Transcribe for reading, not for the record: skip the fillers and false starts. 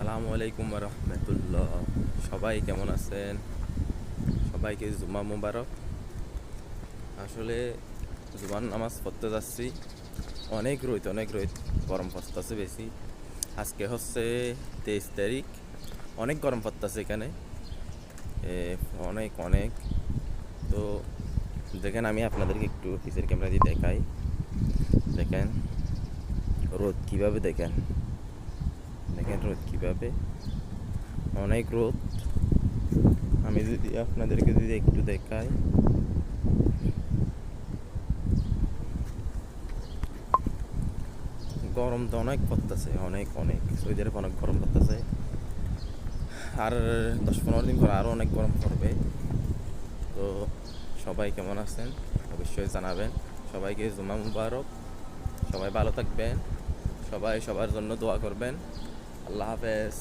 আসসালামু আলাইকুম রহমতুল্লাহ। সবাই কেমন আছেন? সবাইকে জুমা মুবারক। আসলে জুমার নামাজ পড়তে যাচ্ছি। অনেক রোদ গরম পড়তেছে বেশি। আজকে হচ্ছে 23 তারিখ। অনেক গরম পড়তেছে এখানে, অনেক। তো দেখেন, আমি আপনাদেরকে একটু পিছের ক্যামেরা দিয়ে দেখাই। দেখেন রোদ কিভাবে, দেখেন রোদ কিভাবে, অনেক রোদ। আমি যদি আপনাদেরকে একটু দেখাই, গরম তো অনেক পড়তেছে, অনেক সৌদি আরবে অনেক গরম পড়তেছে। আর 10-15 দিন পর আরও অনেক গরম পড়বে। তো সবাই কেমন আছেন অবশ্যই জানাবেন। সবাইকে জুমা মুবারক। সবাই ভালো থাকবেন, সবাই সবার জন্য দোয়া করবেন। আল্লাহ হাফেজ।